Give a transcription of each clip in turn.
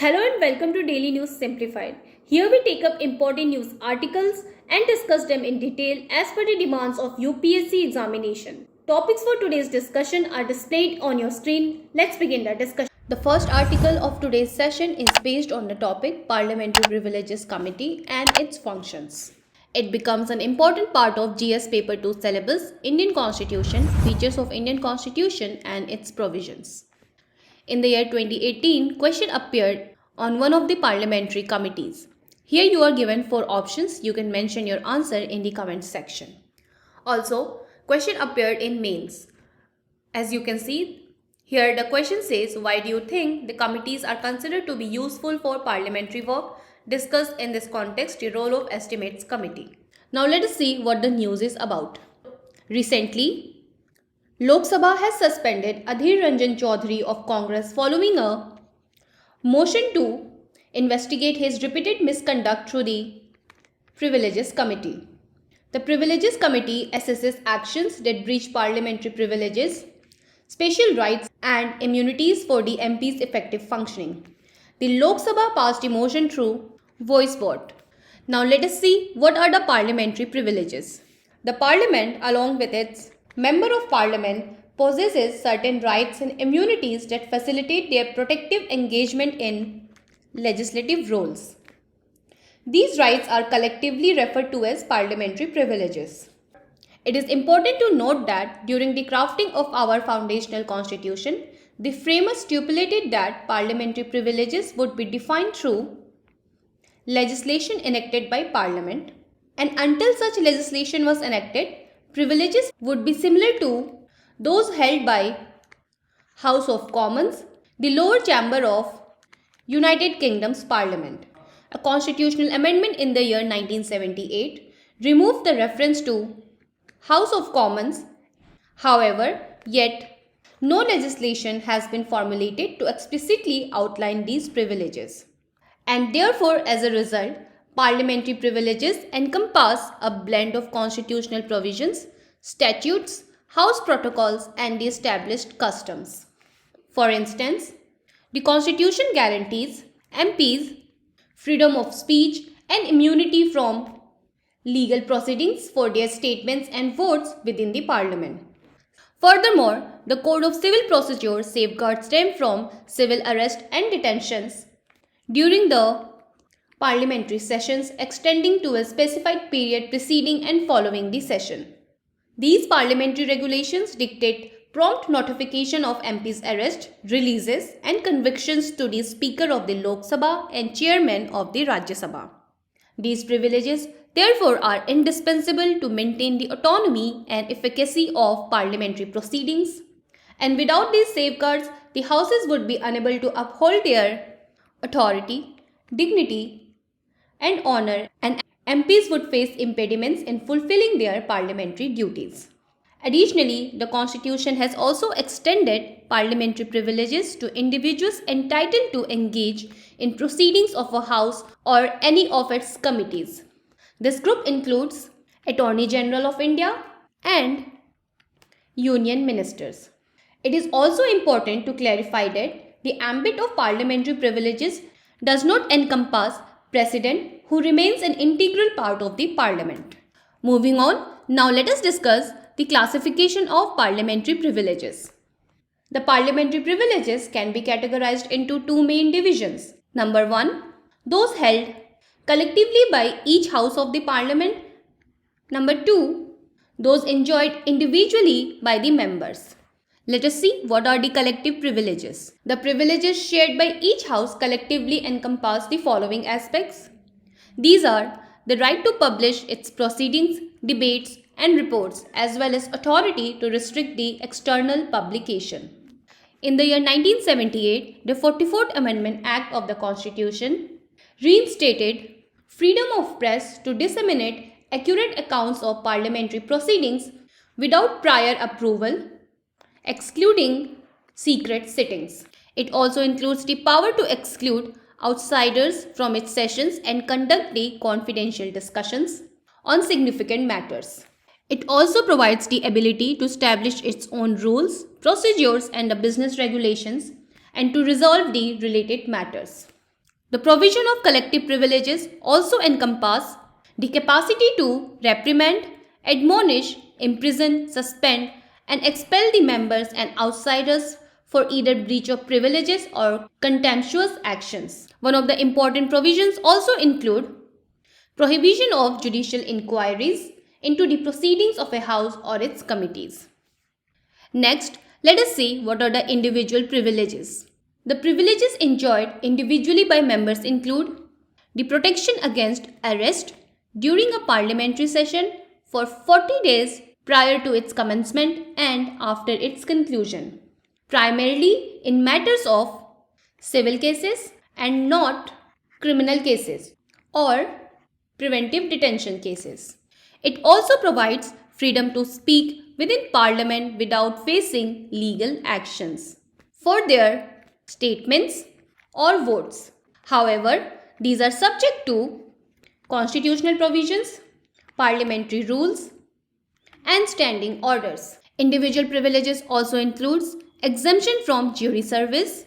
Hello and welcome to Daily News Simplified. Here we take up important news articles and discuss them in detail as per the demands of UPSC examination. Topics for today's discussion are displayed on your screen. Let's begin the discussion. The first article of today's session is based on the topic Parliamentary Privileges Committee and its functions. It becomes an important part of GS Paper 2 syllabus, Indian Constitution, features of Indian Constitution and its provisions. In the year 2018, question appeared on one of the parliamentary committees. Here you are given 4 options. You can mention your answer in the comment section. Also, question appeared in mains. As you can see, here the question says, why do you think the committees are considered to be useful for parliamentary work? Discuss in this context the role of estimates committee. Now let us see what the news is about. Recently, Lok Sabha has suspended Adhir Ranjan Chaudhary of Congress following a motion to investigate his repeated misconduct through the Privileges Committee. The Privileges Committee assesses actions that breach parliamentary privileges, special rights and immunities for the MP's effective functioning. The Lok Sabha passed a motion through voice vote. Now let us see what are the parliamentary privileges. The Parliament, along with its Member of Parliament, possesses certain rights and immunities that facilitate their protective engagement in legislative roles. These rights are collectively referred to as parliamentary privileges. It is important to note that during the crafting of our foundational constitution, the framers stipulated that parliamentary privileges would be defined through legislation enacted by Parliament, and until such legislation was enacted, privileges would be similar to those held by House of Commons, the lower chamber of United Kingdom's Parliament. A constitutional amendment in the year 1978 removed the reference to House of Commons. However, yet no legislation has been formulated to explicitly outline these privileges. And therefore, as a result, parliamentary privileges encompass a blend of constitutional provisions, statutes, House protocols, and the established customs. For instance, the Constitution guarantees MPs freedom of speech and immunity from legal proceedings for their statements and votes within the Parliament. Furthermore, the Code of Civil Procedure safeguards them from civil arrest and detentions during the parliamentary sessions extending to a specified period preceding and following the session. These parliamentary regulations dictate prompt notification of MP's arrest, releases and convictions to the Speaker of the Lok Sabha and Chairman of the Rajya Sabha. These privileges therefore are indispensable to maintain the autonomy and efficacy of parliamentary proceedings, and without these safeguards, the houses would be unable to uphold their authority, dignity and honor, and MPs would face impediments in fulfilling their parliamentary duties. Additionally, the Constitution has also extended parliamentary privileges to individuals entitled to engage in proceedings of a House or any of its committees. This group includes Attorney General of India and Union Ministers. It is also important to clarify that the ambit of parliamentary privileges does not encompass President, who remains an integral part of the Parliament. Moving on, now let us discuss the classification of parliamentary privileges. The parliamentary privileges can be categorized into 2 main divisions. Number 1, those held collectively by each house of the Parliament. Number 2, those enjoyed individually by the members. Let us see what are the collective privileges. The privileges shared by each house collectively encompass the following aspects. These are the right to publish its proceedings, debates and reports, as well as authority to restrict the external publication. In the year 1978, the 44th Amendment Act of the Constitution reinstated freedom of press to disseminate accurate accounts of parliamentary proceedings without prior approval, excluding secret sittings. It also includes the power to exclude outsiders from its sessions and conduct the confidential discussions on significant matters. It also provides the ability to establish its own rules, procedures and the business regulations and to resolve the related matters. The provision of collective privileges also encompass the capacity to reprimand, admonish, imprison, suspend, and expel the members and outsiders for either breach of privileges or contemptuous actions. One of the important provisions also include prohibition of judicial inquiries into the proceedings of a house or its committees. Next, let us see what are the individual privileges. The privileges enjoyed individually by members include the protection against arrest during a parliamentary session for 40 days prior to its commencement and after its conclusion, primarily in matters of civil cases and not criminal cases or preventive detention cases. It also provides freedom to speak within Parliament without facing legal actions for their statements or votes. However, these are subject to constitutional provisions, parliamentary rules, and standing orders. Individual privileges also includes exemption from jury service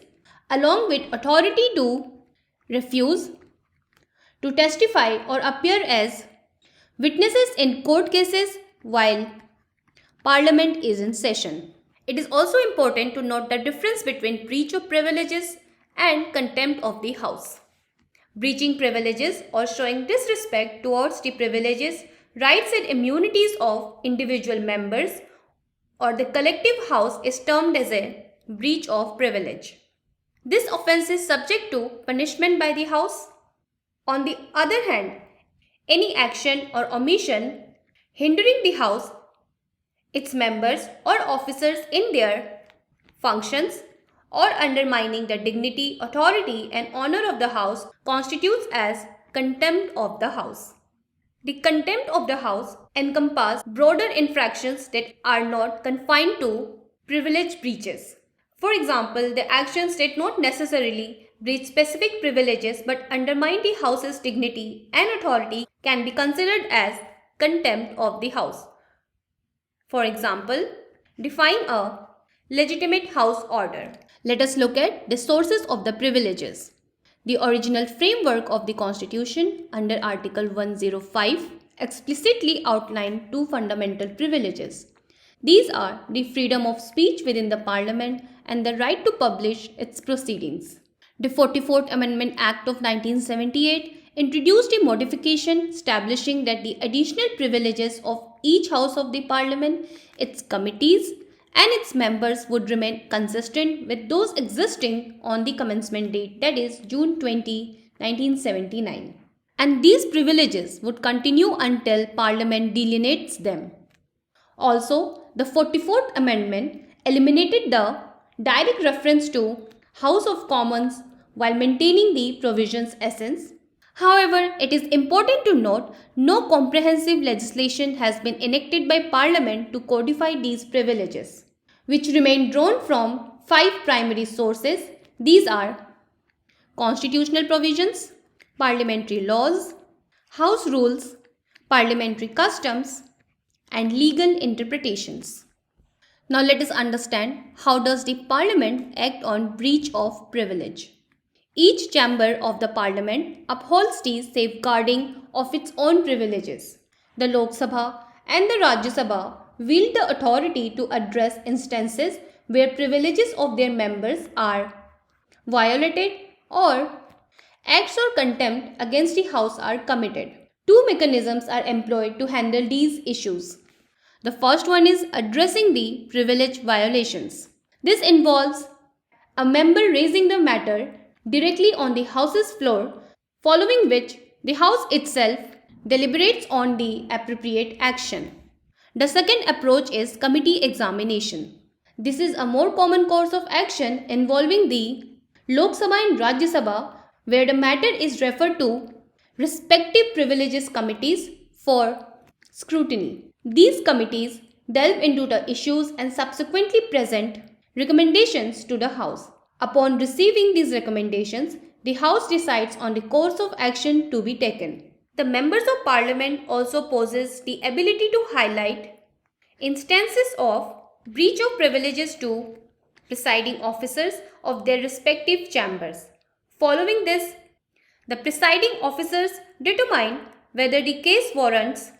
along with authority to refuse to testify or appear as witnesses in court cases while Parliament is in session. It is also important to note the difference between breach of privileges and contempt of the House. Breaching privileges or showing disrespect towards the privileges, rights and immunities of individual members or the collective House is termed as a breach of privilege. This offence is subject to punishment by the House. On the other hand, any action or omission hindering the House, its members or officers in their functions or undermining the dignity, authority and honor of the House constitutes as contempt of the House. The contempt of the House encompasses broader infractions that are not confined to privilege breaches. For example, the actions did not necessarily breach specific privileges but undermine the House's dignity and authority can be considered as contempt of the House. For example, defying a legitimate House order. Let us look at the sources of the privileges. The original framework of the Constitution under Article 105 explicitly outlined two fundamental privileges. These are the freedom of speech within the Parliament and the right to publish its proceedings. The 44th Amendment Act of 1978 introduced a modification establishing that the additional privileges of each House of the Parliament, its committees, and its members would remain consistent with those existing on the commencement date, that is June 20, 1979. And these privileges would continue until Parliament delineates them. Also, the 44th Amendment eliminated the direct reference to House of Commons while maintaining the provision's essence. However, it is important to note no comprehensive legislation has been enacted by Parliament to codify these privileges, which remain drawn from 5 primary sources. These are constitutional provisions, parliamentary laws, House rules, parliamentary customs, and legal interpretations. Now let us understand how does the Parliament act on breach of privilege. Each chamber of the Parliament upholds the safeguarding of its own privileges. The Lok Sabha and the Rajya Sabha wield the authority to address instances where privileges of their members are violated or acts or contempt against the House are committed. Two mechanisms are employed to handle these issues. The first one is addressing the privilege violations. This involves a member raising the matter directly on the House's floor, following which the House itself deliberates on the appropriate action. The second approach is committee examination. This is a more common course of action involving the Lok Sabha and Rajya Sabha, where the matter is referred to respective privileges committees for scrutiny. These committees delve into the issues and subsequently present recommendations to the House. Upon receiving these recommendations, the House decides on the course of action to be taken. The members of Parliament also possess the ability to highlight instances of breach of privileges to presiding officers of their respective chambers. Following this, The presiding officers determine whether the case warrants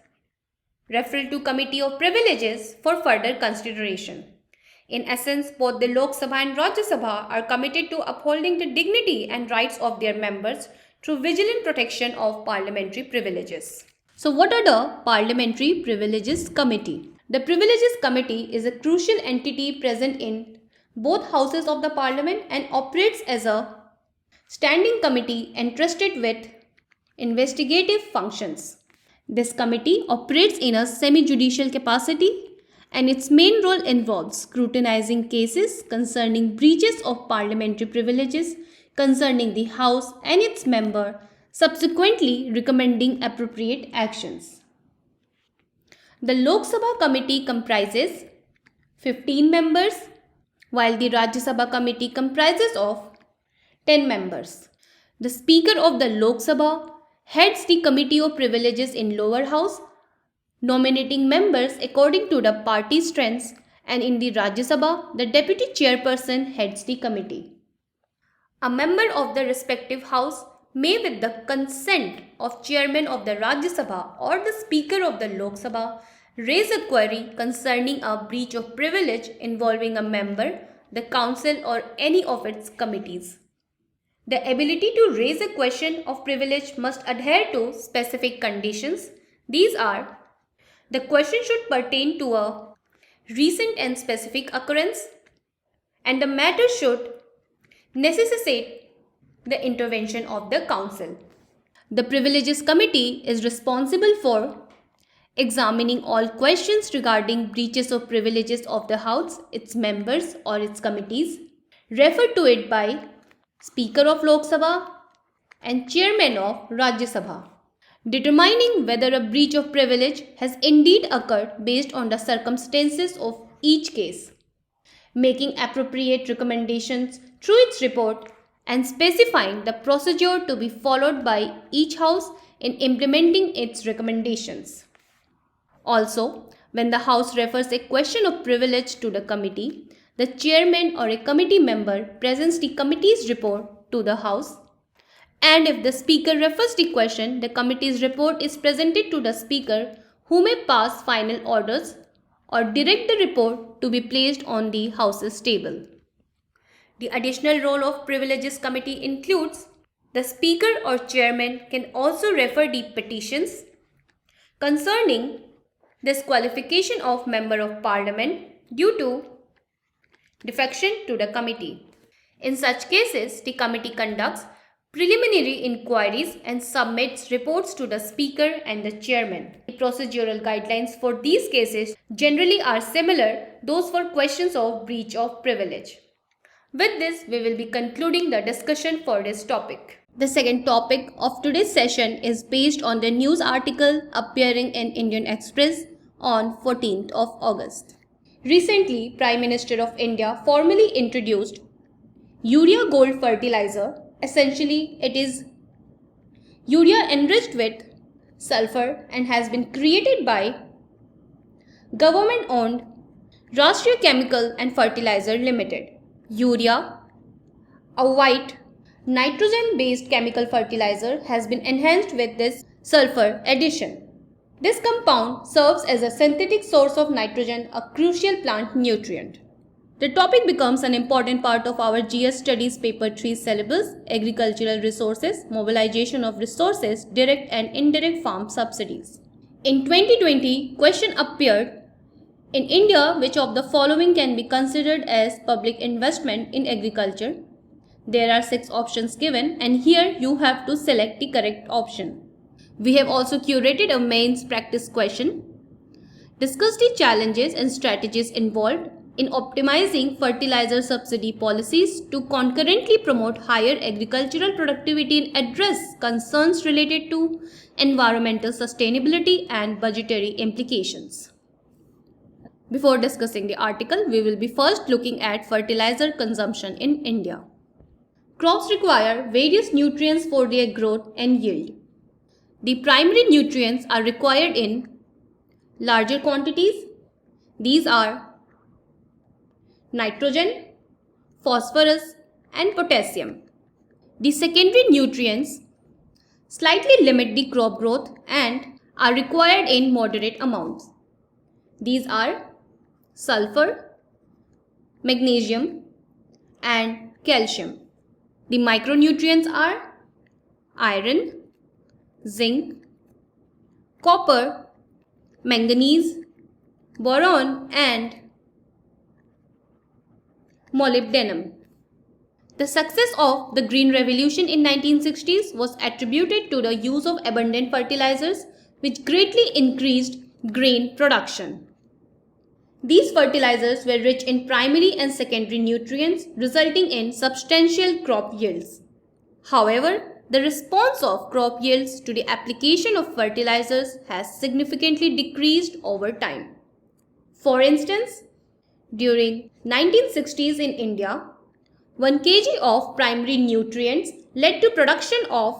referral to Committee of Privileges for further consideration. In essence, both the Lok Sabha and Rajya Sabha are committed to upholding the dignity and rights of their members through vigilant protection of parliamentary privileges. So what are the Parliamentary Privileges Committee? The Privileges Committee is a crucial entity present in both houses of the Parliament and operates as a standing committee entrusted with investigative functions. This committee operates in a semi-judicial capacity and its main role involves scrutinizing cases concerning breaches of parliamentary privileges concerning the House and its member, subsequently recommending appropriate actions. The Lok Sabha committee comprises 15 members, while the Rajya Sabha committee comprises of 10 members. The Speaker of the Lok Sabha heads the Committee of Privileges in lower house, nominating members according to the party strengths, and in the Rajya Sabha, the Deputy Chairperson heads the committee. A member of the respective house may, with the consent of Chairman of the Rajya Sabha or the Speaker of the Lok Sabha, raise a query concerning a breach of privilege involving a member, the council or any of its committees. The ability to raise a question of privilege must adhere to specific conditions. These are: the question should pertain to a recent and specific occurrence, and the matter should necessitate the intervention of the council. The Privileges Committee is responsible for examining all questions regarding breaches of privileges of the House, its members or its committees, referred to it by Speaker of Lok Sabha and Chairman of Rajya Sabha, determining whether a breach of privilege has indeed occurred based on the circumstances of each case, making appropriate recommendations through its report, and specifying the procedure to be followed by each House in implementing its recommendations. Also, when the House refers a question of privilege to the committee, the chairman or a committee member presents the committee's report to the House, and if the Speaker refers the question, the committee's report is presented to the Speaker, who may pass final orders or direct the report to be placed on the House's table. The additional role of Privileges Committee includes: the Speaker or Chairman can also refer the petitions concerning disqualification of Member of Parliament due to defection to the committee. In such cases, the committee conducts preliminary inquiries and submits reports to the Speaker and the Chairman. The procedural guidelines for these cases generally are similar those for questions of breach of privilege. With this, we will be concluding the discussion for this topic. The second topic of today's session is based on the news article appearing in Indian Express on 14th of August. Recently, Prime Minister of India formally introduced Urea Gold fertilizer. Essentially, it is urea enriched with sulfur and has been created by government-owned Rashtriya Chemical and Fertilizer Limited. Urea, a white nitrogen-based chemical fertilizer, has been enhanced with this sulfur addition. This compound serves as a synthetic source of nitrogen, a crucial plant nutrient. The topic becomes an important part of our GS Studies Paper 3 syllabus: Agricultural Resources, Mobilization of Resources, Direct and Indirect Farm Subsidies. In 2020, question appeared: in India, which of the following can be considered as public investment in agriculture? There are 6 options given, and here you have to select the correct option. We have also curated a mains practice question. Discuss the challenges and strategies involved in optimizing fertilizer subsidy policies to concurrently promote higher agricultural productivity and address concerns related to environmental sustainability and budgetary implications. Before discussing the article, we will be first looking at fertilizer consumption in India. Crops require various nutrients for their growth and yield. The primary nutrients are required in larger quantities. These are nitrogen, phosphorus, and potassium. The secondary nutrients slightly limit the crop growth and are required in moderate amounts. These are sulfur, magnesium, and calcium. The micronutrients are iron, zinc, copper, manganese, boron, and molybdenum. The success of the Green Revolution in 1960s was attributed to the use of abundant fertilizers, which greatly increased grain production. These fertilizers were rich in primary and secondary nutrients, resulting in substantial crop yields. However, the response of crop yields to the application of fertilizers has significantly decreased over time. For instance, during 1960s in India, 1 kg of primary nutrients led to production of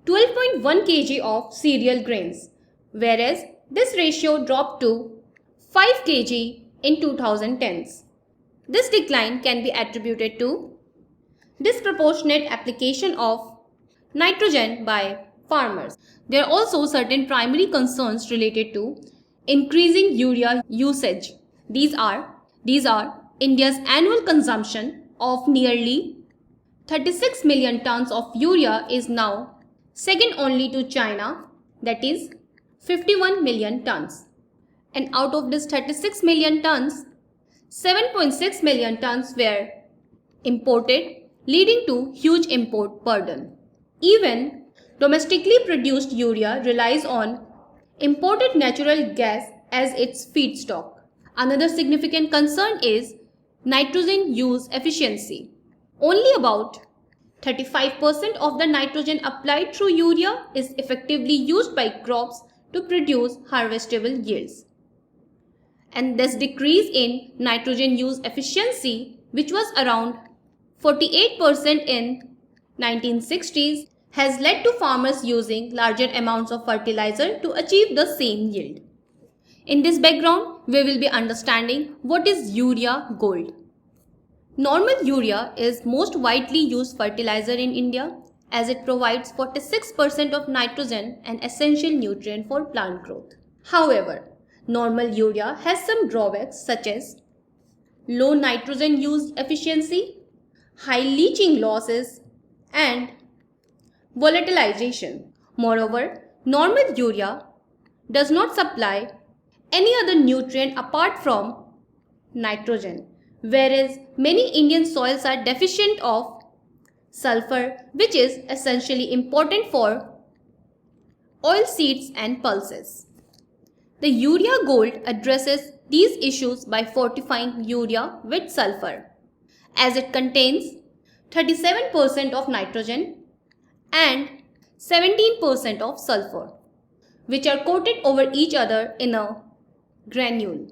12.1 kg of cereal grains, whereas this ratio dropped to 5 kg in 2010s. This decline can be attributed to disproportionate application of nitrogen by farmers. There are also certain primary concerns related to increasing urea usage. These are India's annual consumption of nearly 36 million tons of urea is now second only to China, that is 51 million tons. And out of this 36 million tons, 7.6 million tons were imported, leading to huge import burden. Even domestically produced urea relies on imported natural gas as its feedstock. Another significant concern is nitrogen use efficiency. Only about 35% of the nitrogen applied through urea is effectively used by crops to produce harvestable yields. And this decrease in nitrogen use efficiency, which was around 48% in 1960s, has led to farmers using larger amounts of fertilizer to achieve the same yield. In this background, we will be understanding what is urea gold. Normal urea is most widely used fertilizer in India as it provides 46% of nitrogen, an essential nutrient for plant growth. However, normal urea has some drawbacks such as low nitrogen use efficiency, high leaching losses, and volatilization. Moreover, normal urea does not supply any other nutrient apart from nitrogen, whereas many Indian soils are deficient of sulfur, which is essentially important for oil seeds and pulses. The urea gold addresses these issues by fortifying urea with sulfur, as it contains 37% of nitrogen and 17% of sulfur, which are coated over each other in a granule.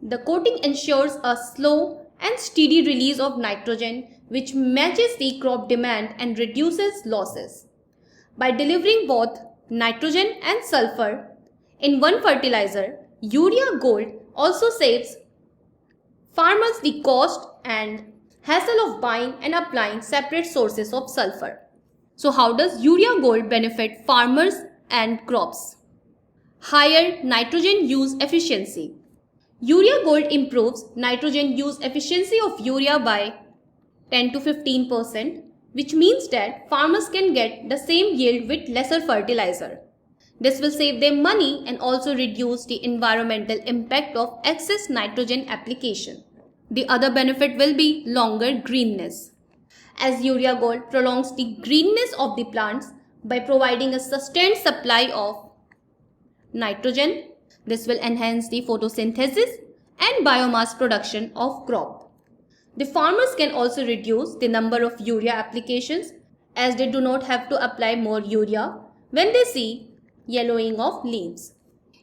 The coating ensures a slow and steady release of nitrogen, which matches the crop demand and reduces losses. By delivering both nitrogen and sulfur in one fertilizer, urea gold also saves farmers the cost and hassle of buying and applying separate sources of sulfur. So how does urea gold benefit farmers and crops? Higher nitrogen use efficiency. Urea gold improves nitrogen use efficiency of urea by 10 to 15%, which means that farmers can get the same yield with lesser fertilizer. This will save them money and also reduce the environmental impact of excess nitrogen application. The other benefit will be longer greenness, as urea gold prolongs the greenness of the plants by providing a sustained supply of nitrogen. This will enhance the photosynthesis and biomass production of crop. The farmers can also reduce the number of urea applications, as they do not have to apply more urea when they see yellowing of leaves.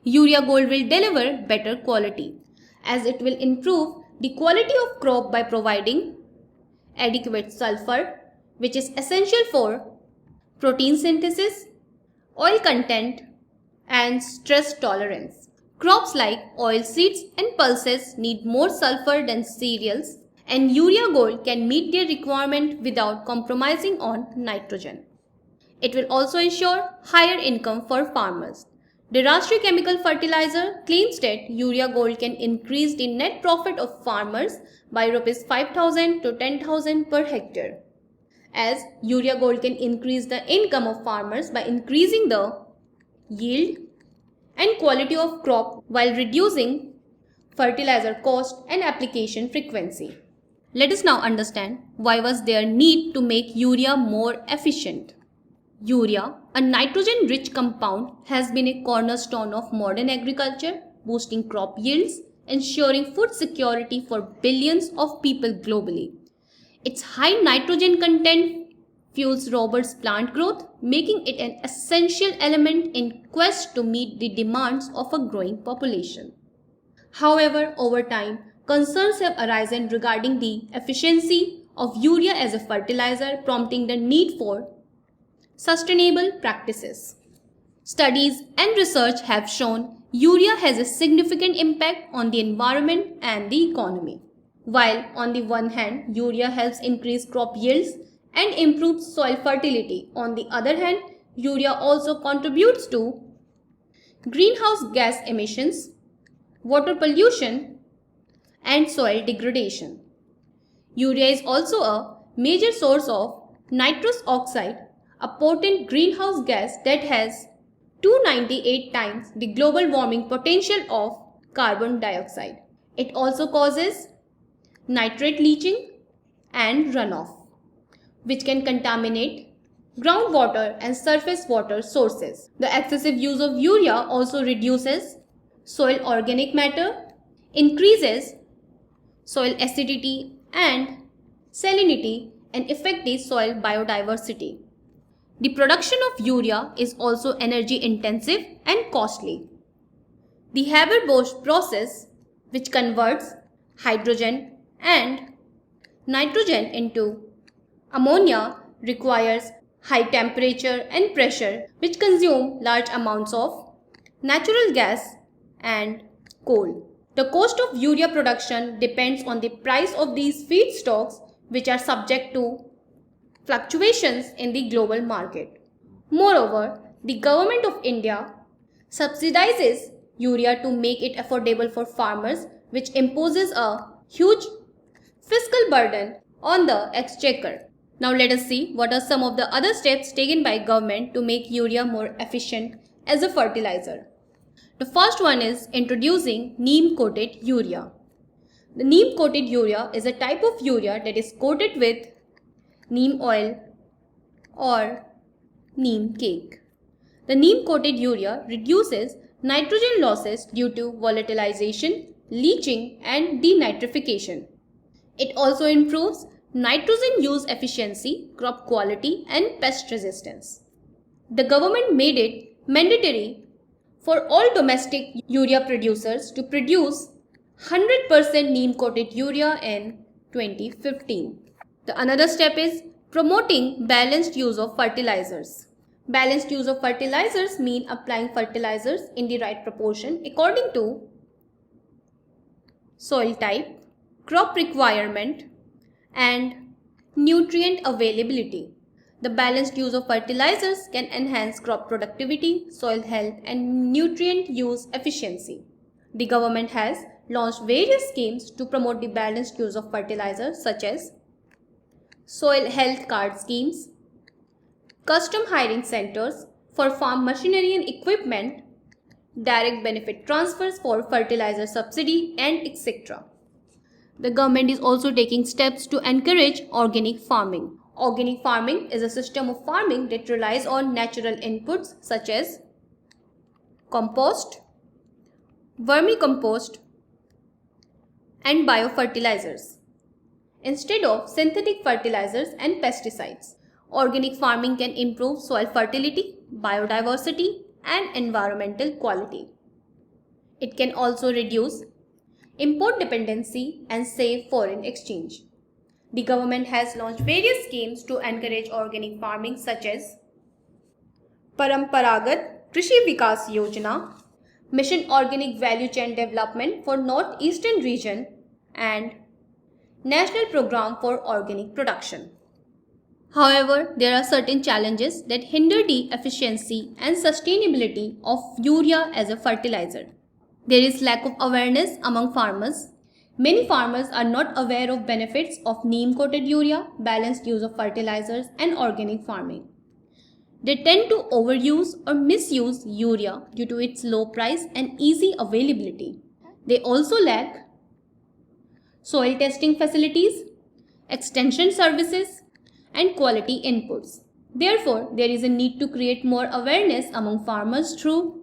Urea gold will deliver better quality, as it will improve the quality of crop by providing adequate sulfur, which is essential for protein synthesis, oil content, and stress tolerance. Crops like oil seeds and pulses need more sulfur than cereals, and urea gold can meet their requirement without compromising on nitrogen. It will also ensure higher income for farmers. The Rashtriya Chemical Fertilizer claims that Urea Gold can increase the net profit of farmers by Rs 5,000 to 10,000 per hectare. As Urea Gold can increase the income of farmers by increasing the yield and quality of crop while reducing fertilizer cost and application frequency. Let us now understand why was there need to make urea more efficient. Urea, a nitrogen-rich compound, has been a cornerstone of modern agriculture, boosting crop yields, ensuring food security for billions of people globally. Its high nitrogen content fuels robust plant growth, making it an essential element in quest to meet the demands of a growing population. However, over time, concerns have arisen regarding the efficiency of urea as a fertilizer, prompting the need for sustainable practices. Studies and research have shown urea has a significant impact on the environment and the economy. While on the one hand, urea helps increase crop yields and improves soil fertility, on the other hand, urea also contributes to greenhouse gas emissions, water pollution, and soil degradation. Urea is also a major source of nitrous oxide, a potent greenhouse gas that has 298 times the global warming potential of carbon dioxide. It also causes nitrate leaching and runoff, which can contaminate groundwater and surface water sources. The excessive use of urea also reduces soil organic matter, increases soil acidity and salinity, and affects the soil biodiversity. The production of urea is also energy intensive and costly. The Haber-Bosch process, which converts hydrogen and nitrogen into ammonia, requires high temperature and pressure, which consume large amounts of natural gas and coal. The cost of urea production depends on the price of these feedstocks, which are subject to fluctuations in the global market. Moreover, the Government of India subsidizes urea to make it affordable for farmers, which imposes a huge fiscal burden on the exchequer. Now let us see what are some of the other steps taken by government to make urea more efficient as a fertilizer. The first one is introducing neem-coated urea. The neem-coated urea is a type of urea that is coated with neem oil or neem cake. The neem-coated urea reduces nitrogen losses due to volatilization, leaching, and denitrification. It also improves nitrogen use efficiency, crop quality, and pest resistance. The government made it mandatory for all domestic urea producers to produce 100% neem-coated urea in 2015. The another step is promoting balanced use of fertilizers. Balanced use of fertilizers mean applying fertilizers in the right proportion according to soil type, crop requirement, and nutrient availability. The balanced use of fertilizers can enhance crop productivity, soil health, and nutrient use efficiency. The government has launched various schemes to promote the balanced use of fertilizers such as soil health card schemes, custom hiring centers for farm machinery and equipment, direct benefit transfers for fertilizer subsidy, and etc. The government is also taking steps to encourage organic farming. Organic farming is a system of farming that relies on natural inputs such as compost, vermicompost, and biofertilizers instead of synthetic fertilizers and pesticides. Organic farming can improve soil fertility, biodiversity, and environmental quality. It can also reduce import dependency and save foreign exchange. The government has launched various schemes to encourage organic farming such as Paramparagat Krishi Vikas Yojana, Mission Organic Value Chain Development for Northeastern Region, and National Program for Organic Production. However, there are certain challenges that hinder the efficiency and sustainability of urea as a fertilizer. There is lack of awareness among farmers. Many farmers are not aware of benefits of neem-coated urea, balanced use of fertilizers, and organic farming. They tend to overuse or misuse urea due to its low price and easy availability. They also lack soil testing facilities, extension services, and quality inputs. Therefore, there is a need to create more awareness among farmers through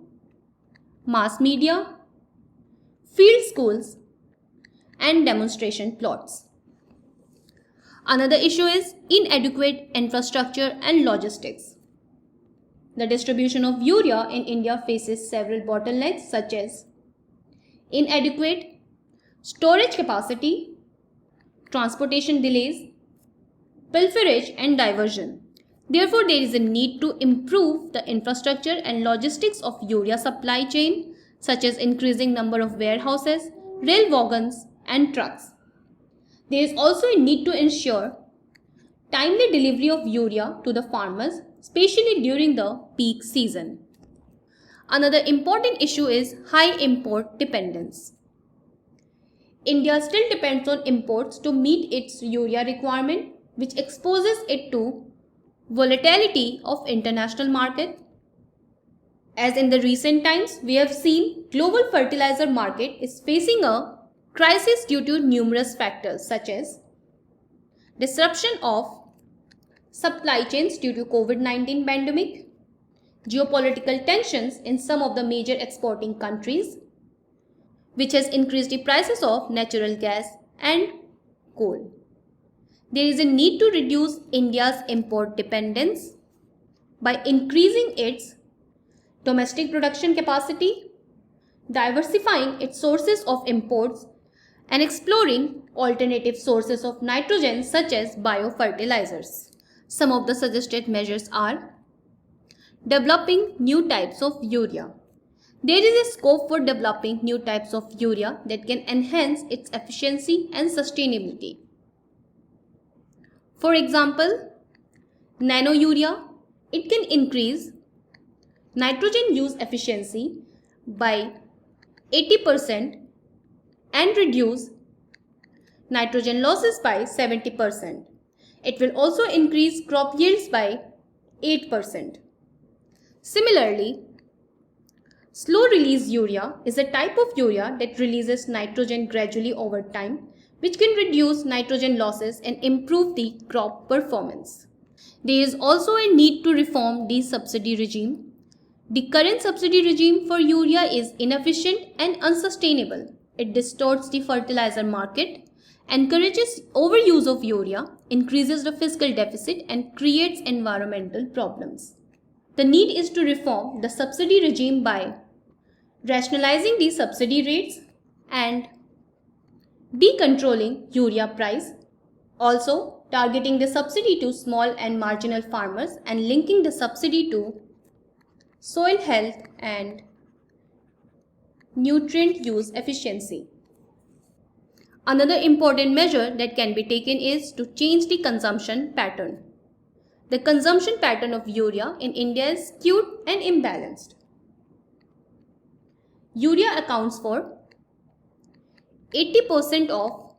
mass media, field schools, and demonstration plots. Another issue is inadequate infrastructure and logistics. The distribution of urea in India faces several bottlenecks such as inadequate storage capacity, transportation delays, pilferage and diversion. Therefore, there is a need to improve the infrastructure and logistics of urea supply chain, such as increasing number of warehouses, rail wagons and trucks. There is also a need to ensure timely delivery of urea to the farmers, especially during the peak season. Another important issue is high import dependence. India still depends on imports to meet its urea requirement, which exposes it to volatility of international market. As in the recent times, we have seen global fertilizer market is facing a crisis due to numerous factors such as disruption of supply chains due to COVID-19 pandemic, geopolitical tensions in some of the major exporting countries, which has increased the prices of natural gas and coal. There is a need to reduce India's import dependence by increasing its domestic production capacity, diversifying its sources of imports, and exploring alternative sources of nitrogen such as biofertilizers. Some of the suggested measures are developing new types of urea. There is a scope for developing new types of urea that can enhance its efficiency and sustainability. For example, nano urea, it can increase nitrogen use efficiency by 80% and reduce nitrogen losses by 70%. It will also increase crop yields by 8%. Similarly, slow release urea is a type of urea that releases nitrogen gradually over time, which can reduce nitrogen losses and improve the crop performance. There is also a need to reform the subsidy regime. The current subsidy regime for urea is inefficient and unsustainable. It distorts the fertilizer market, encourages overuse of urea, increases the fiscal deficit, and creates environmental problems. The need is to reform the subsidy regime by rationalizing the subsidy rates and decontrolling urea price, also targeting the subsidy to small and marginal farmers and linking the subsidy to soil health and nutrient use efficiency. Another important measure that can be taken is to change the consumption pattern. The consumption pattern of urea in India is skewed and imbalanced. Urea accounts for 80% of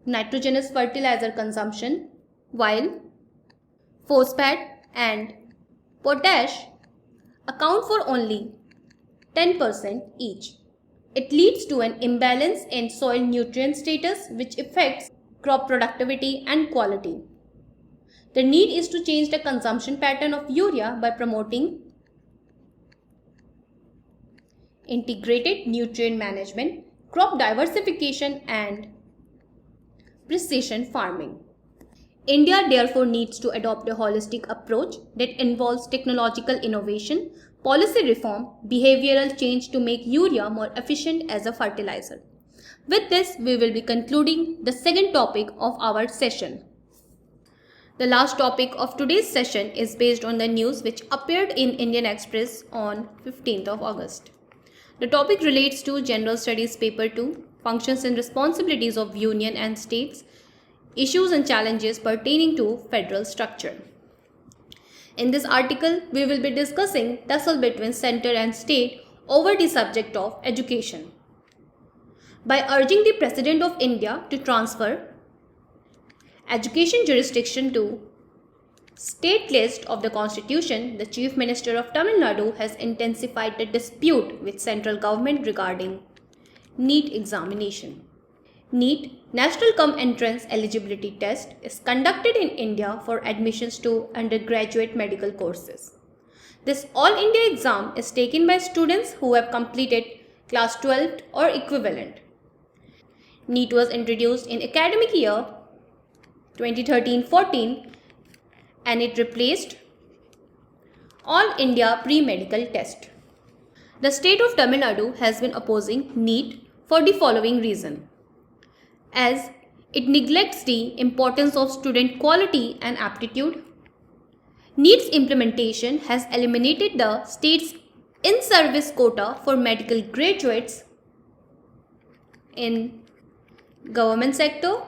nitrogenous fertilizer consumption, while phosphate and potash account for only 10% each. It leads to an imbalance in soil nutrient status, which affects crop productivity and quality. The need is to change the consumption pattern of urea by promoting integrated nutrient management, crop diversification, and precision farming. India therefore needs to adopt a holistic approach that involves technological innovation, policy reform, behavioral change to make urea more efficient as a fertilizer. With this, we will be concluding the second topic of our session. The last topic of today's session is based on the news which appeared in Indian Express on 15th of August. The topic relates to General Studies Paper 2, Functions and Responsibilities of Union and States issues and challenges pertaining to federal structure. In this article, we will be discussing tussle between center and state over the subject of education. By urging the President of India to transfer education jurisdiction to state list of the Constitution, the Chief Minister of Tamil Nadu has intensified the dispute with central government regarding NEET examination. NEET, National Cum Entrance Eligibility Test, is conducted in India for admissions to undergraduate medical courses. This All India exam is taken by students who have completed class 12 or equivalent. NEET was introduced in academic year 2013-14 and it replaced All India Pre-Medical Test. The state of Tamil Nadu has been opposing NEET for the following reason. As it neglects the importance of student quality and aptitude, NEET's implementation has eliminated the state's in-service quota for medical graduates in government sector,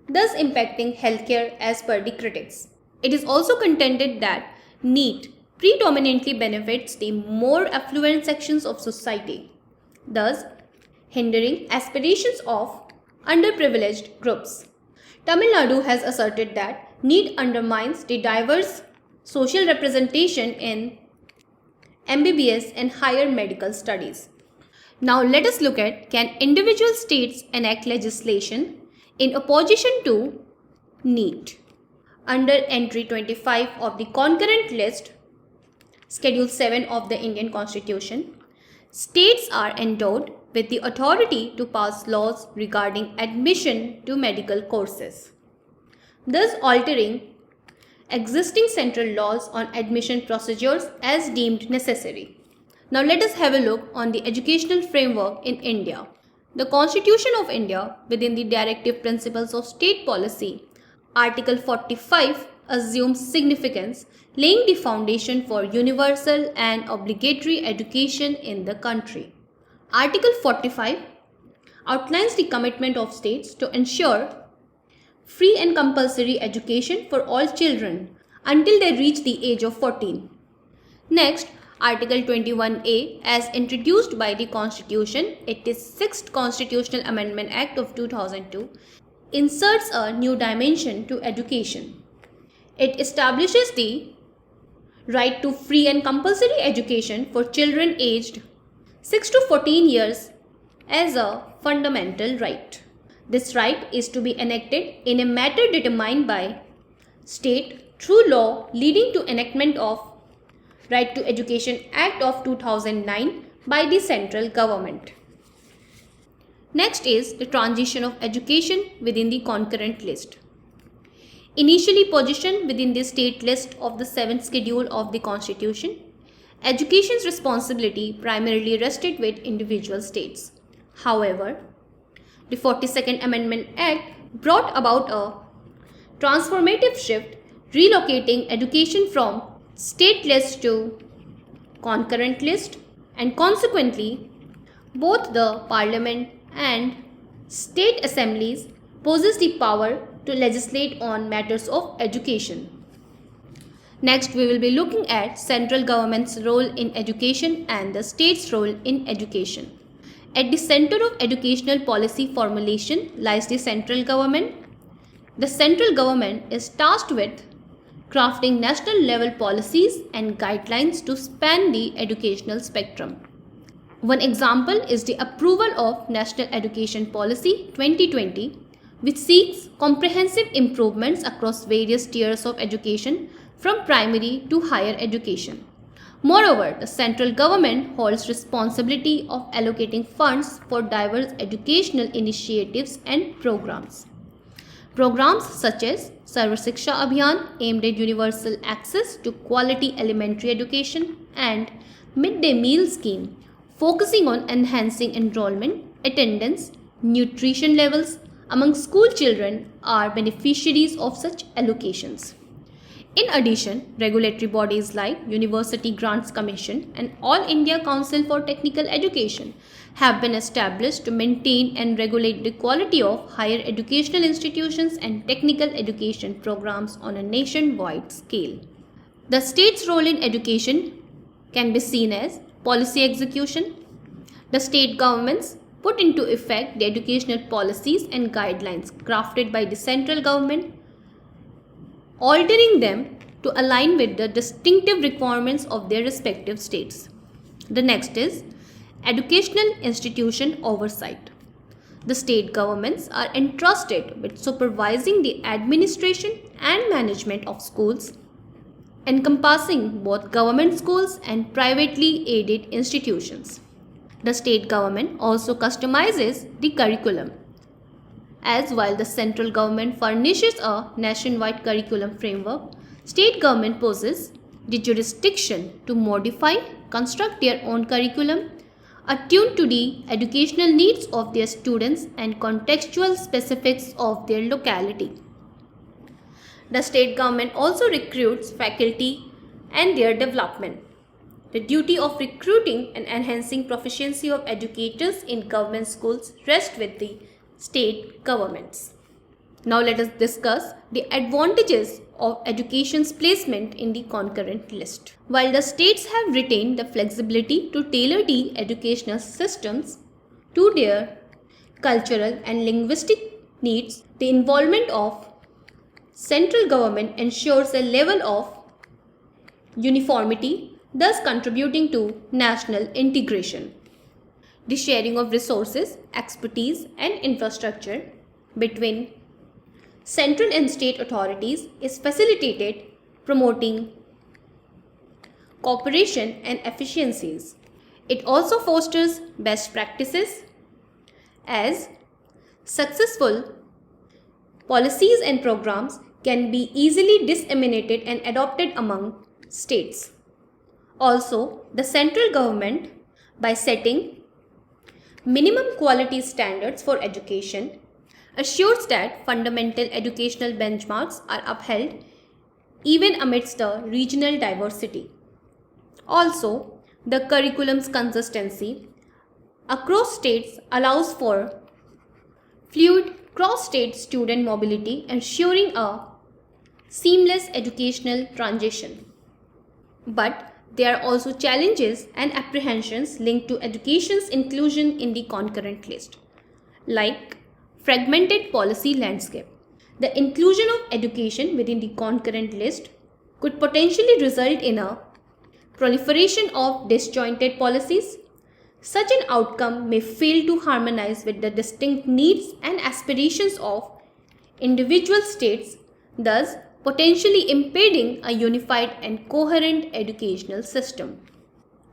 thus impacting healthcare as per the critics. It is also contended that NEET predominantly benefits the more affluent sections of society, thus hindering aspirations of underprivileged groups. Tamil Nadu has asserted that NEET undermines the diverse social representation in MBBS and higher medical studies. Now let us look at, can individual states enact legislation in opposition to NEET? Under entry 25 of the concurrent list, Schedule 7 of the Indian Constitution, states are endowed with the authority to pass laws regarding admission to medical courses, thus altering existing central laws on admission procedures as deemed necessary. Now let us have a look on the educational framework in India. The Constitution of India, within the Directive Principles of State Policy, Article 45 assumes significance, laying the foundation for universal and obligatory education in the country. Article 45 outlines the commitment of states to ensure free and compulsory education for all children until they reach the age of 14. Next, Article 21A, as introduced by the Constitution, it is 6th Constitutional Amendment Act of 2002, inserts a new dimension to education. It establishes the right to free and compulsory education for children aged 6 to 14 years as a fundamental right. This right is to be enacted in a matter determined by state through law, leading to enactment of Right to Education Act of 2009 by the central government. Next is the transition of education within the concurrent list. Initially positioned within the state list of the 7th schedule of the Constitution, education's responsibility primarily rested with individual states. However, the 42nd Amendment Act brought about a transformative shift, relocating education from state list to concurrent list, and consequently both the parliament and state assemblies possess the power to legislate on matters of education. Next, we will be looking at central government's role in education and the state's role in education. At the center of educational policy formulation lies the central government. The central government is tasked with crafting national level policies and guidelines to span the educational spectrum. One example is the approval of National Education Policy 2020, which seeks comprehensive improvements across various tiers of education from primary to higher education. Moreover, the central government holds responsibility of allocating funds for diverse educational initiatives and programs. Programs such as Sarva Shiksha Abhiyan, aimed at universal access to quality elementary education, and Midday Meal Scheme, focusing on enhancing enrollment, attendance, nutrition levels among school children, are beneficiaries of such allocations. In addition, regulatory bodies like University Grants Commission and All India Council for Technical Education have been established to maintain and regulate the quality of higher educational institutions and technical education programs on a nationwide scale. The state's role in education can be seen as policy execution. The state governments put into effect the educational policies and guidelines crafted by the central government, altering them to align with the distinctive requirements of their respective states. The next is educational institution oversight. The state governments are entrusted with supervising the administration and management of schools, encompassing both government schools and privately aided institutions. The state government also customizes the curriculum, as while the central government furnishes a nationwide curriculum framework, state government possesses the jurisdiction to modify, construct their own curriculum, attuned to the educational needs of their students and contextual specifics of their locality. The state government also recruits faculty and their development. The duty of recruiting and enhancing proficiency of educators in government schools rests with the state governments. Now let us discuss the advantages of education's placement in the concurrent list. While the states have retained the flexibility to tailor the educational systems to their cultural and linguistic needs, the involvement of central government ensures a level of uniformity, thus contributing to national integration. The sharing of resources, expertise, and infrastructure between central and state authorities is facilitated, promoting cooperation and efficiencies. It also fosters best practices, as successful policies and programs can be easily disseminated and adopted among states. Also, the central government, by setting minimum quality standards for education, assures that fundamental educational benchmarks are upheld even amidst the regional diversity. Also, the curriculum's consistency across states allows for fluid cross-state student mobility, ensuring a seamless educational transition. But there are also challenges and apprehensions linked to education's inclusion in the concurrent list, like fragmented policy landscape. The inclusion of education within the concurrent list could potentially result in a proliferation of disjointed policies. Such an outcome may fail to harmonize with the distinct needs and aspirations of individual states, thus potentially impeding a unified and coherent educational system.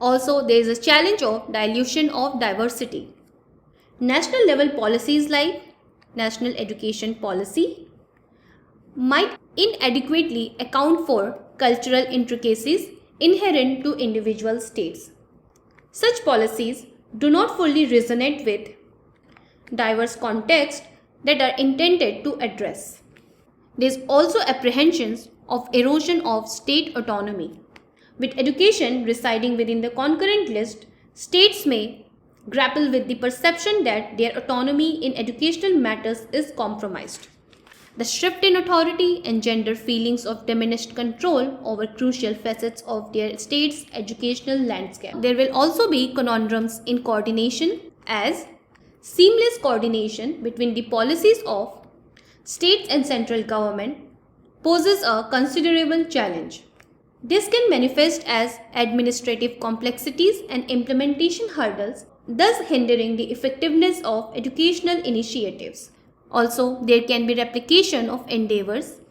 Also, there is a challenge of dilution of diversity. National level policies like National Education Policy might inadequately account for cultural intricacies inherent to individual states. Such policies do not fully resonate with diverse contexts that are intended to address. There is also apprehensions of erosion of state autonomy. With education residing within the concurrent list, states may grapple with the perception that their autonomy in educational matters is compromised. The shift in authority engender feelings of diminished control over crucial facets of their state's educational landscape. There will also be conundrums in coordination, as seamless coordination between the policies of states and central government poses a considerable challenge. This can manifest as administrative complexities and implementation hurdles, thus hindering the effectiveness of educational initiatives. Also, there can be replication of endeavors.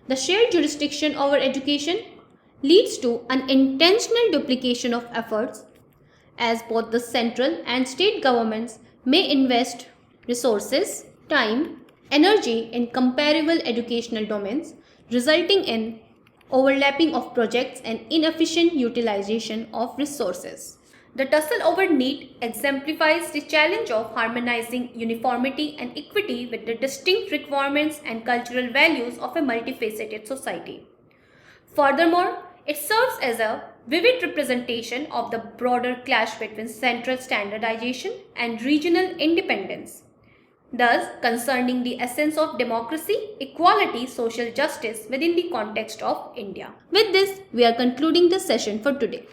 The shared jurisdiction over education leads to unintentional duplication of efforts, as both the central and state governments may invest resources, time, energy in comparable educational domains, resulting in overlapping of projects and inefficient utilization of resources. The tussle over need exemplifies the challenge of harmonizing uniformity and equity with the distinct requirements and cultural values of a multifaceted society. Furthermore, it serves as a vivid representation of the broader clash between central standardization and regional independence, thus concerning the essence of democracy, equality, social justice within the context of India. With this, we are concluding the session for today.